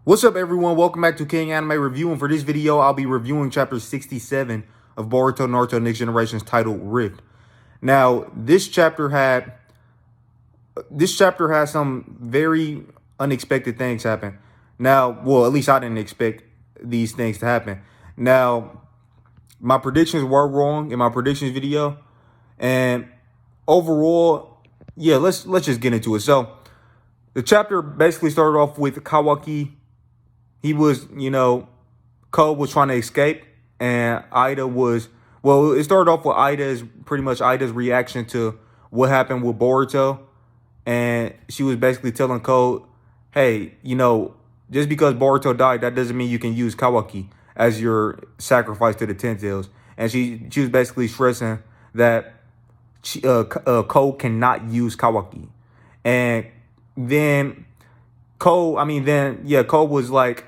What's up, everyone? Welcome back to King Anime Review, and for this video, I'll be reviewing Chapter 67 of Boruto Naruto Next Generations, titled Rift. Now, this chapter has some very unexpected things happen. Now, well, at least I didn't expect these things to happen. Now, my predictions were wrong in my predictions video, and overall, yeah, let's just get into it. So, the chapter basically started off with Kawaki. He was, Cole was trying to escape, and Ida was, well, it started off with Ida's reaction to what happened with Boruto. And she was basically telling Cole, hey, just because Boruto died, that doesn't mean you can use Kawaki as your sacrifice to the Ten Tails. And she was basically stressing that Cole cannot use Kawaki. And then Cole was like,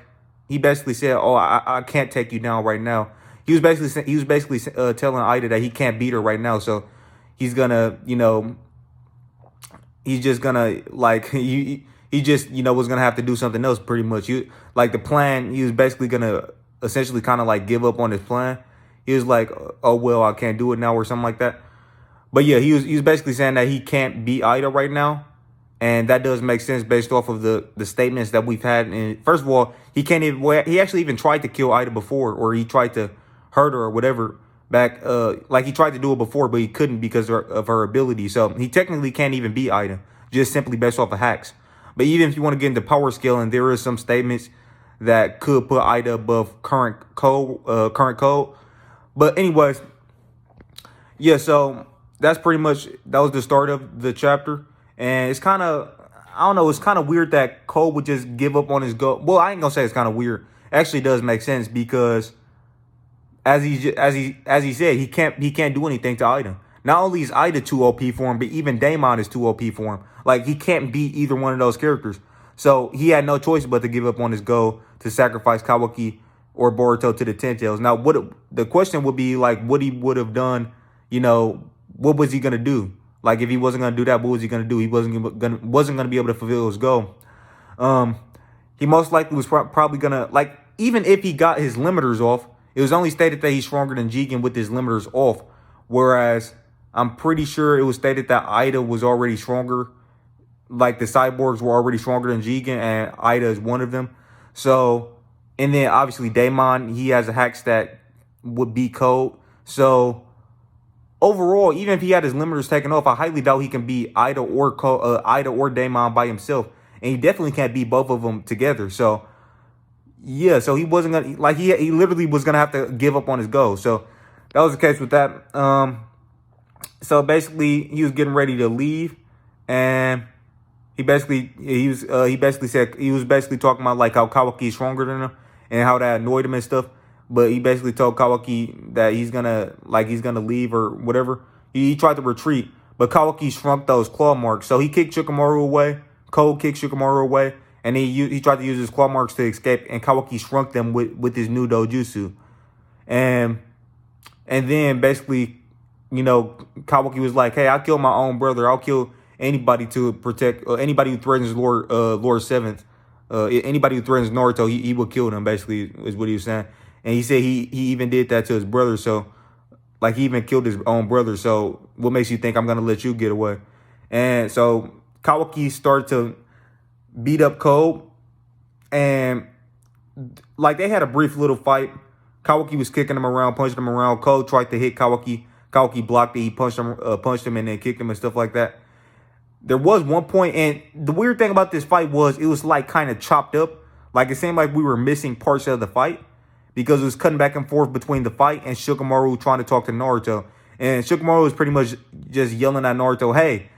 he basically said, "Oh, I can't take you down right now." He was basically telling Ida that he can't beat her right now, so he's gonna, he's just gonna like he just was gonna have to do something else pretty much. Like the plan, he was basically gonna essentially kind of like give up on his plan. He was like, "Oh well, I can't do it now" or something like that. But yeah, he was basically saying that he can't beat Ida right now. And that does make sense based off of the statements that we've had. And first of all, he can't even. He actually even tried to kill Ida before, or he tried to hurt her or whatever back. Like he tried to do it before, but he couldn't because of her ability. So he technically can't even beat Ida, just simply based off of hacks. But even if you want to get into power scaling, there is some statements that could put Ida above current code. But anyways, yeah. So that was the start of the chapter. And it's kind of, I don't know, it's kind of weird that Cole would just give up on his goal. Well, I ain't gonna say it's kind of weird. It actually does make sense because as he said, he can't do anything to Ida. Not only is Ida too OP for him, but even Daemon is too OP for him. Like he can't beat either one of those characters. So he had no choice but to give up on his goal to sacrifice Kawaki or Boruto to the Ten Tails. Now, the question would be like, what he would have done, what was he gonna do? Like if he wasn't gonna do that, what was he gonna do? He wasn't gonna be able to fulfill his goal. He most likely was probably gonna, like, even if he got his limiters off, it was only stated that he's stronger than Jigen with his limiters off. Whereas I'm pretty sure it was stated that Ida was already stronger. Like the cyborgs were already stronger than Jigen, and Ida is one of them. So, and then obviously Daemon, he has a hack that would beat Code. So overall, even if he had his limiters taken off, I highly doubt he can beat Ida or Daemon by himself, and he definitely can't beat both of them together. So yeah, so he wasn't gonna, like, he literally was gonna have to give up on his goal. So that was the case with that. So basically, he was getting ready to leave, and he was basically talking about like how Kawaki is stronger than him and how that annoyed him and stuff. But he basically told Kawaki that he's gonna leave or whatever. He tried to retreat, but Kawaki shrunk those claw marks. So he kicked Shikamaru away. Cole kicked Shikamaru away, and he tried to use his claw marks to escape. And Kawaki shrunk them with his new dojutsu. And then basically, Kawaki was like, "Hey, I killed my own brother. I'll kill anybody to protect anybody who threatens Lord Seventh. Anybody who threatens Naruto, he will kill them." Basically, is what he was saying. And he said he even did that to his brother. So, like, he even killed his own brother. So, what makes you think I'm going to let you get away? And so, Kawaki started to beat up Cole. And, like, they had a brief little fight. Kawaki was kicking him around, punching him around. Cole tried to hit Kawaki. Kawaki blocked it. He punched him and then kicked him and stuff like that. There was one point, and the weird thing about this fight was it was, like, kind of chopped up. Like, it seemed like we were missing parts of the fight, because it was cutting back and forth between the fight and Shikamaru trying to talk to Naruto. And Shikamaru was pretty much just yelling at Naruto, "Hey,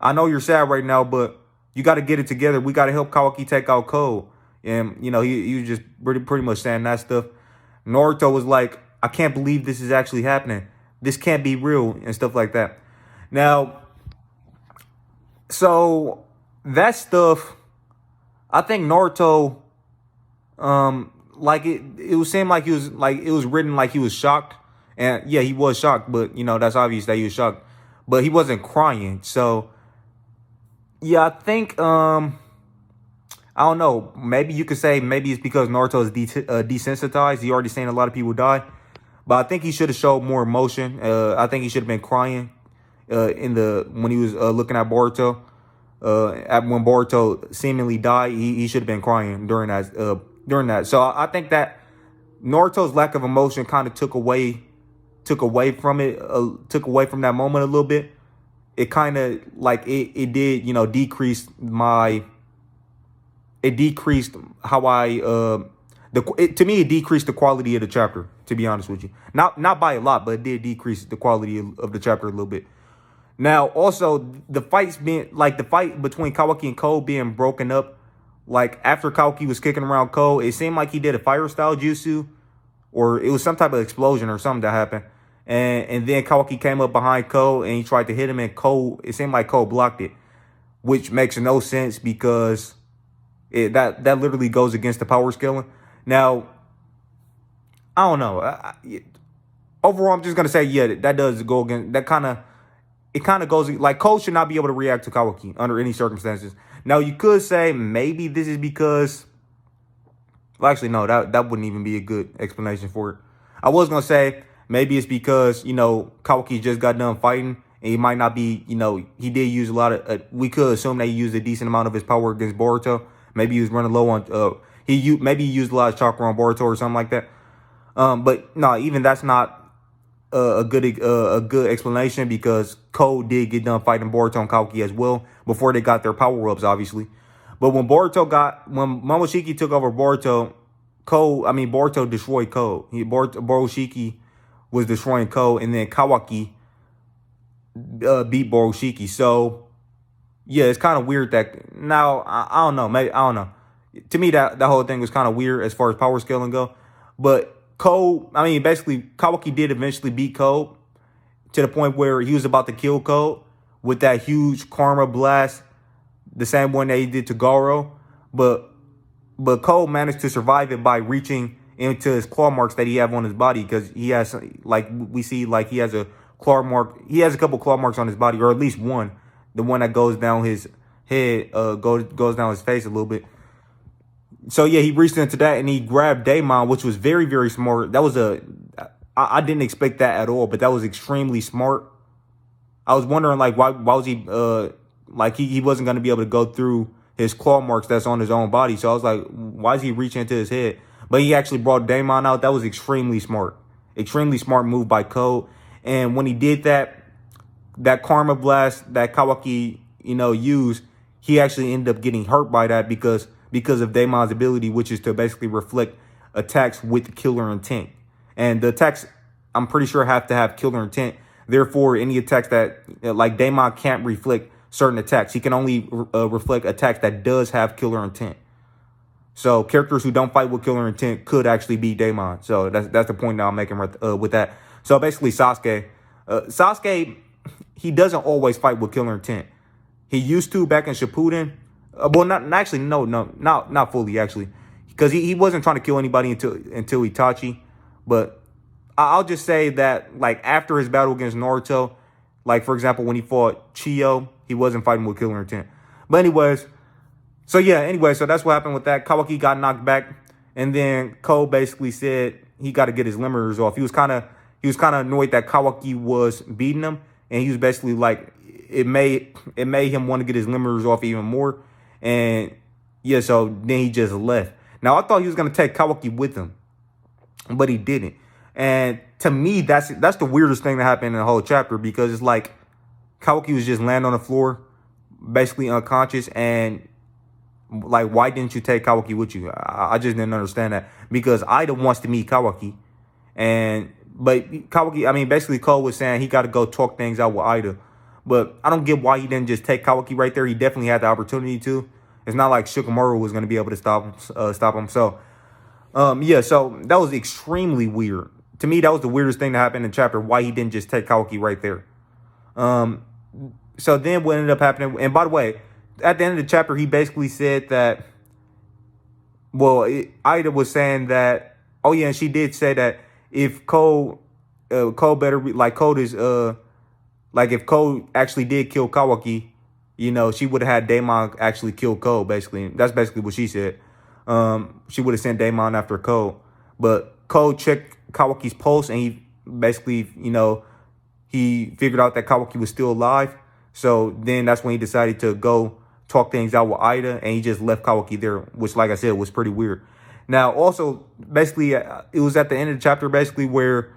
I know you're sad right now, but you got to get it together. We got to help Kawaki take out Cole." And, he was just pretty much saying that stuff. Naruto was like, "I can't believe this is actually happening. This can't be real," and stuff like that. Now, so that stuff, I think Naruto, like it was seemed like it was written like he was shocked. And yeah, he was shocked, but that's obvious that he was shocked. But he wasn't crying. So yeah, I think I don't know. Maybe you could say maybe it's because Naruto is desensitized. He already seen a lot of people die. But I think he should have showed more emotion. I think he should have been crying in the when he was looking at Boruto. At when Boruto seemingly died, he should have been crying during that. During that, so I think that Naruto's lack of emotion kind of took away from it, took away from that moment a little bit. It kind of like it did, decrease my. It decreased how I to me it decreased the quality of the chapter. To be honest with you, not by a lot, but it did decrease the quality of the chapter a little bit. Now, also the fights being like the fight between Kawaki and Cole being broken up, like after Kawaki was kicking around Cole, it seemed like he did a fire style jutsu, or it was some type of explosion or something that happened. And then Kawaki came up behind Cole and he tried to hit him, and Cole, it seemed like Cole blocked it, which makes no sense because that literally goes against the power scaling. Now, I don't know. Overall, I'm just gonna say, yeah, that does go against that kind of. It kind of goes like Cole should not be able to react to Kawaki under any circumstances. Now, you could say maybe this is because. Well, actually, no, that wouldn't even be a good explanation for it. I was gonna say maybe it's because Kawaki just got done fighting and he might not be. He did use a lot of. We could assume that he used a decent amount of his power against Boruto. Maybe he was running low on. Maybe he used a lot of chakra on Boruto or something like that. But no, even that's not a good explanation because Cole did get done fighting Boruto and Kawaki as well before they got their power ups, obviously. But when Momoshiki took over Boruto, Boruto destroyed Cole. Borushiki was destroying Cole, and then Kawaki beat Borushiki. So yeah, it's kind of weird that now I don't know. Maybe I don't know. To me, that whole thing was kind of weird as far as power scaling go. But Cole, basically Kawaki did eventually beat Cole to the point where he was about to kill Cole with that huge karma blast, the same one that he did to Goro. But Cole managed to survive it by reaching into his claw marks that he have on his body, because he has, like we see, like he has a claw mark. He has a couple claw marks on his body, or at least one. The one that goes down his head, goes down his face a little bit. So yeah, he reached into that and he grabbed Daemon, which was very, very smart. That was I didn't expect that at all, but that was extremely smart. I was wondering like why was he like he wasn't going to be able to go through his claw marks that's on his own body. So I was like, why is he reaching into his head? But he actually brought Daemon out. That was extremely smart. Extremely smart move by Cole. And when he did that karma blast that Kawaki, used, he actually ended up getting hurt by that because of Daemon's ability, which is to basically reflect attacks with killer intent. And the attacks, I'm pretty sure, have to have killer intent. Therefore, any attacks that, like Daemon can't reflect certain attacks. He can only reflect attacks that does have killer intent. So characters who don't fight with killer intent could actually be Daemon. So that's the point that I'm making with that. So basically, Sasuke, he doesn't always fight with killer intent. He used to back in Shippuden. Well, not fully actually, because he wasn't trying to kill anybody until Itachi. But I'll just say that like after his battle against Naruto, like for example when he fought Chiyo, he wasn't fighting with killer intent. But so that's what happened with that. Kawaki got knocked back, and then Cole basically said he got to get his limiters off. He was kind of annoyed that Kawaki was beating him, and he was basically like it made him want to get his limiters off even more. And yeah, so then he just left. Now I thought he was gonna take Kawaki with him, but he didn't. And to me, that's the weirdest thing that happened in the whole chapter, because it's like Kawaki was just laying on the floor, basically unconscious, and like, why didn't you take Kawaki with you? I just didn't understand that, because Ida wants to meet Kawaki, but Kawaki, basically Cole was saying he got to go talk things out with Ida. But I don't get why he didn't just take Kawaki right there. He definitely had the opportunity to. It's not like Shikamaru was going to be able to stop him. So, so that was extremely weird. To me, that was the weirdest thing that happened in the chapter, why he didn't just take Kawaki right there. So then what ended up happening, and by the way, at the end of the chapter, he basically said that, Ida was saying that, oh yeah, and she did say that if Cole better, like Cole is, like if Cole actually did kill Kawaki, she would have had Daemon actually kill Cole. Basically, that's basically what she said. She would have sent Daemon after Cole, but Cole checked Kawaki's pulse, and he basically, he figured out that Kawaki was still alive. So then that's when he decided to go talk things out with Ida, and he just left Kawaki there, which, like I said, was pretty weird. Now, also, basically, it was at the end of the chapter, basically, where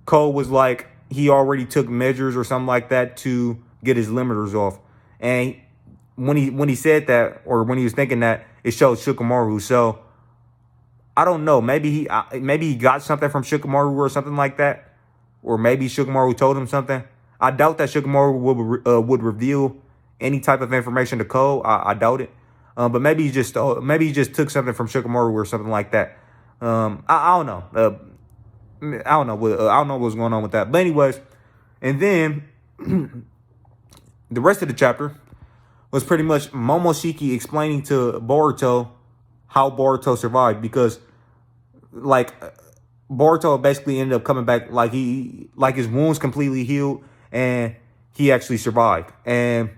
Cole was like, he already took measures or something like that to get his limiters off. And when he said that, or when he was thinking that, it showed Shikamaru. So I don't know. Maybe he got something from Shikamaru or something like that, or maybe Shikamaru told him something. I doubt that Shikamaru would reveal any type of information to Cole. I doubt it. But maybe he just took something from Shikamaru or something like that. I don't know. I don't know. I don't know what's going on with that. But anyways, and then the rest of the chapter was pretty much Momoshiki explaining to Boruto how Boruto survived, because like Boruto basically ended up coming back, like his wounds completely healed and he actually survived. And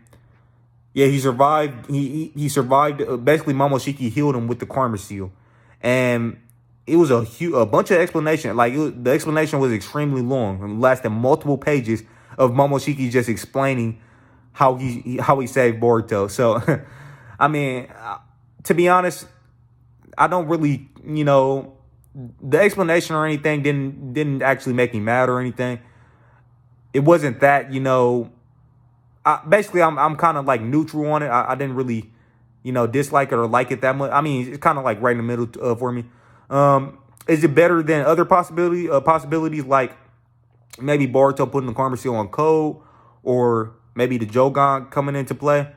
yeah, he survived. He survived. Basically, Momoshiki healed him with the karma seal, and it was a bunch of explanation. Like the explanation was extremely long and lasted multiple pages of Momoshiki just explaining how he saved Boruto. So, I mean, to be honest, I don't really, the explanation or anything didn't actually make me mad or anything. It wasn't that, basically I'm kind of like neutral on it. I didn't really, dislike it or like it that much. I mean, it's kind of like right in the middle for me. Is it better than other possibilities like maybe Boruto putting the karma seal on Code, or maybe the Jogan coming into play?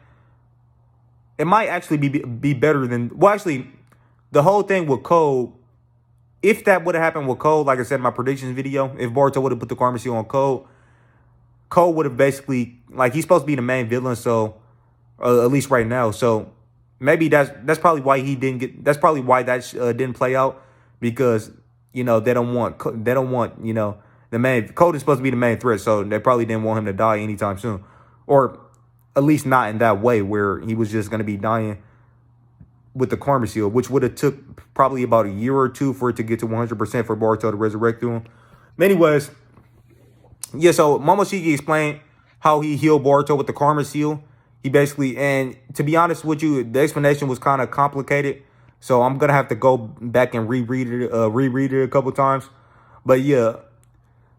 It might actually be better than, well, actually, the whole thing with Code, if that would have happened with Code, like I said in my predictions video, if Boruto would have put the karma seal on Code would have basically, like, he's supposed to be the main villain, so at least right now. So maybe that's probably why he didn't get. That's probably why that didn't play out, because they don't want the main Code is supposed to be the main threat, so they probably didn't want him to die anytime soon, or at least not in that way where he was just going to be dying with the karma seal, which would have took probably about a year or two for it to get to 100% for Boruto to resurrect through him. But anyways. Yeah, so Momoshiki explained how he healed Boruto with the karma seal. He basically, and to be honest with you, the explanation was kind of complicated, so I'm gonna have to go back and reread it a couple times. But yeah,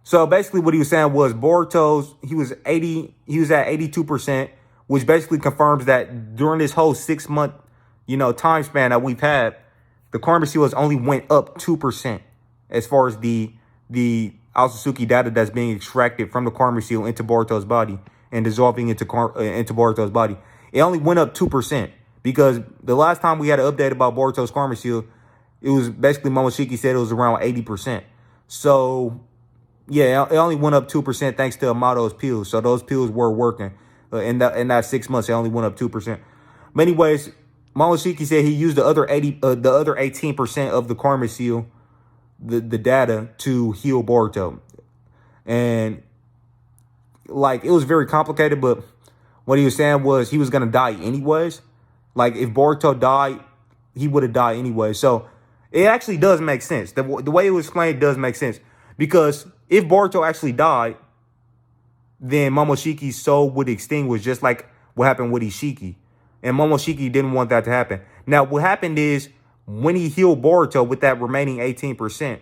so basically what he was saying was Boruto's he was at 82%, which basically confirms that during this whole 6-month time span that we've had, the karma seal has only went up 2% as far as the Alsasuki data that's being extracted from the karma seal into Boruto's body and dissolving into Boruto's body. It only went up 2%, because the last time we had an update about Boruto's karma seal, it was basically Momoshiki said it was around 80%. So yeah, it only went up 2% thanks to Amato's pills. So those pills were working. In that 6 months, it only went up 2%. But anyways, Momoshiki said he used the other 18% of the karma seal, the data, to heal Boruto. And like, it was very complicated, but what he was saying was he was going to die anyways. Like, if Boruto died, he would have died anyway. So it actually does make sense. The way it was explained does make sense, because if Boruto actually died, then Momoshiki's soul would extinguish, just like what happened with Ishiki. And Momoshiki didn't want that to happen. Now, what happened is, when he healed Boruto with that remaining 18%,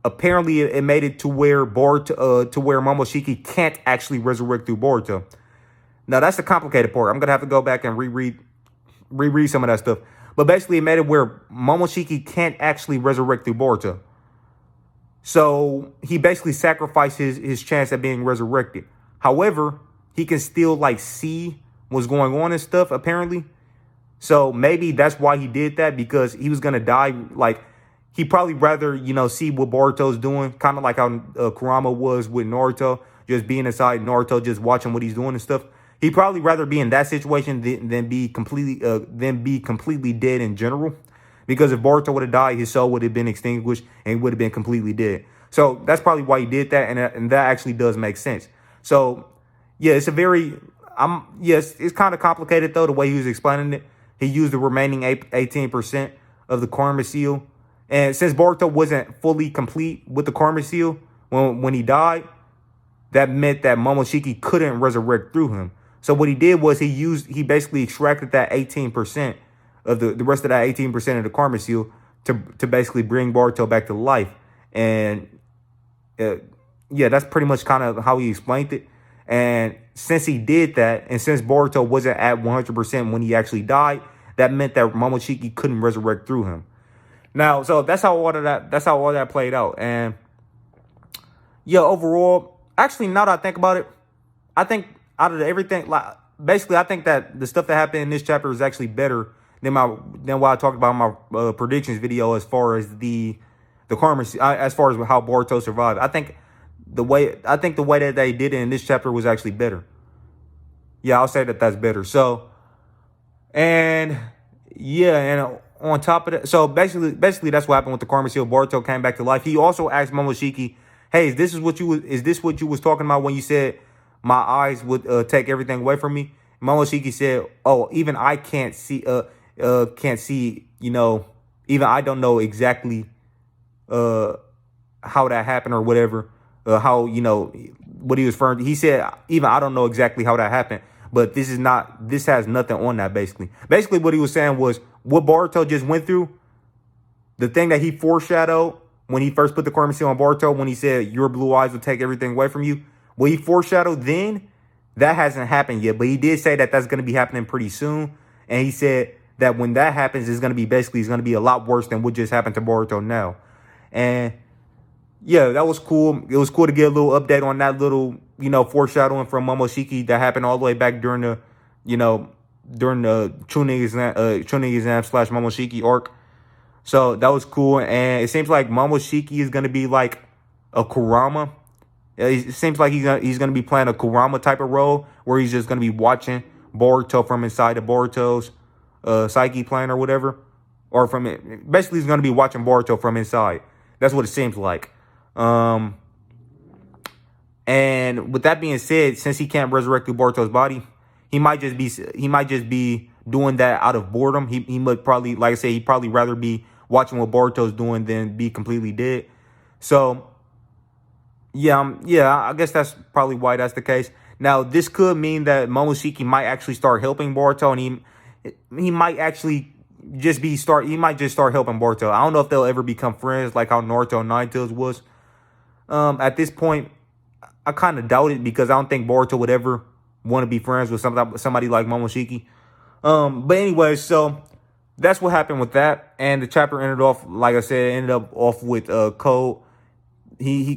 apparently it made it to where Momoshiki can't actually resurrect through Boruto. Now, that's the complicated part. I'm gonna have to go back and reread some of that stuff. But basically, it made it where Momoshiki can't actually resurrect through Boruto. So he basically sacrificed his chance at being resurrected. However, he can still like see what's going on and stuff, apparently. So maybe that's why he did that, because he was gonna die. Like, he probably rather see what Boruto's doing, kind of like how Kurama was with Naruto, just being inside Naruto, just watching what he's doing and stuff. He'd probably rather be in that situation than be completely dead in general. Because if Boruto would have died, his soul would have been extinguished and he would have been completely dead. So that's probably why he did that, and that actually does make sense. So yeah, it's a very, yes, it's kind of complicated though the way he was explaining it. He used the remaining 18% of the karma seal, and since Boruto wasn't fully complete with the karma seal when he died, that meant that Momoshiki couldn't resurrect through him. So what he did was he basically extracted that 18% of the rest of that 18% of the karma seal to basically bring Boruto back to life. And yeah, that's pretty much kind of how he explained it. And since he did that, and since Boruto wasn't at 100% when he actually died, that meant that Momoshiki couldn't resurrect through him. Now, so that's how all that played out. And yeah, overall, actually, now that I think about it, I think out of everything, like basically, I think that the stuff that happened in this chapter is actually better than what I talked about in my predictions video as far as the karma, as far as how Boruto survived. I think the way that they did it in this chapter was actually better. Yeah, I'll say that that's better. So, and yeah, and on top of that, so basically that's what happened with the karma seal. Boruto came back to life. He also asked Momoshiki, "Hey, is this what you was talking about when you said my eyes would take everything away from me?" Momoshiki said, "Oh, even I can't see. You know, even I don't know exactly how that happened or whatever. How, you know, what he was referring to. He said, even I don't know exactly how that happened, but this has nothing on that, basically. Basically, what he was saying was what Boruto just went through, the thing that he foreshadowed when he first put the karma seal on Boruto, when he said your blue eyes will take everything away from you, what he foreshadowed then, that hasn't happened yet. But he did say that that's going to be happening pretty soon. And he said that when that happens, it's going to be a lot worse than what just happened to Boruto now. And yeah, that was cool. It was cool to get a little update on that little, you know, foreshadowing from Momoshiki that happened all the way back during the Chunin exam / Momoshiki arc. So that was cool. And it seems like Momoshiki is going to be like a Kurama. It seems like he's gonna be playing a Kurama type of role where he's just gonna be watching Boruto from inside of Boruto's psyche plane or whatever, or from it. Basically, he's gonna be watching Boruto from inside. That's what it seems like. And with that being said, since he can't resurrect through Boruto's body, he might just be doing that out of boredom. He might probably, like I said, he'd probably rather be watching what Boruto's doing than be completely dead. So. Yeah, I guess that's probably why that's the case. Now, this could mean that Momoshiki might actually start helping Boruto, and he might actually just start helping Boruto. I don't know if they'll ever become friends like how Naruto and Ninetales was. At this point, I kind of doubt it because I don't think Boruto would ever want to be friends with somebody like Momoshiki. But anyway, so that's what happened with that, and the chapter ended off, like I said, with Code.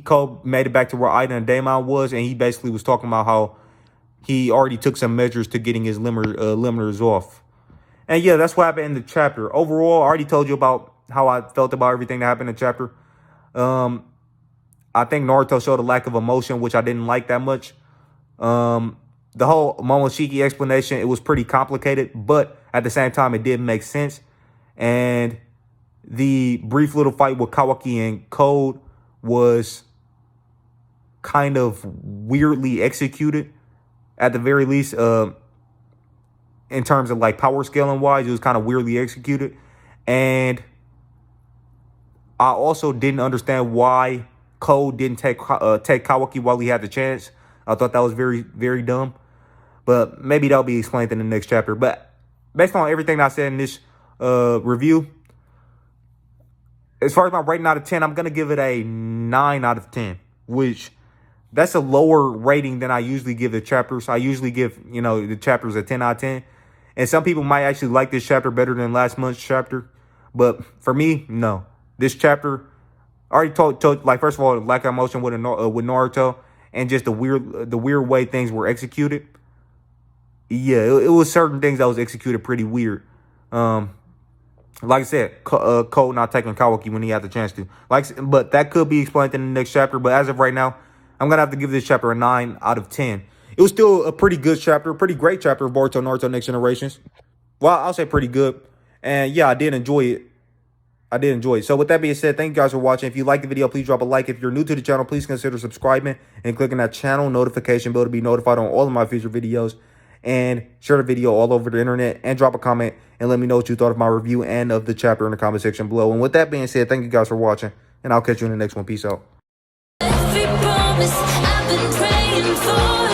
Cole made it back to where Ida and Daemon was, and he basically was talking about how he already took some measures to getting his limiters off. And yeah, that's what happened in the chapter. Overall, I already told you about how I felt about everything that happened in the chapter. I think Naruto showed a lack of emotion, which I didn't like that much. The whole Momoshiki explanation, it was pretty complicated, but at the same time, it did make sense. And the brief little fight with Kawaki and Code was kind of weirdly executed, at the very least. In terms of like power scaling wise, it was kind of weirdly executed. And I also didn't understand why Code didn't take Kawaki while he had the chance. I thought that was very, very dumb. But maybe that'll be explained in the next chapter. But based on everything I said in this review, as far as my rating out of 10, I'm going to give it a 9 out of 10, which that's a lower rating than I usually give the chapters. I usually give, the chapters a 10 out of 10. And some people might actually like this chapter better than last month's chapter. But for me, no. This chapter, I already told like, first of all, lack of emotion with Naruto and just the weird way things were executed. Yeah, it was certain things that was executed pretty weird. Like I said, Cole not taking Kawaki when he had the chance to. But that could be explained in the next chapter. But as of right now, I'm going to have to give this chapter a 9 out of 10. It was still a pretty good chapter, a pretty great chapter of Boruto Naruto Next Generations. Well, I'll say pretty good. And yeah, I did enjoy it. So with that being said, thank you guys for watching. If you like the video, please drop a like. If you're new to the channel, please consider subscribing and clicking that channel notification bell to be notified on all of my future videos. and share the video all over the internet, and drop a comment and let me know what you thought of my review and of the chapter in the comment section below. And with that being said, thank you guys for watching, and I'll catch you in the next one. Peace out. Every promise I've been praying for.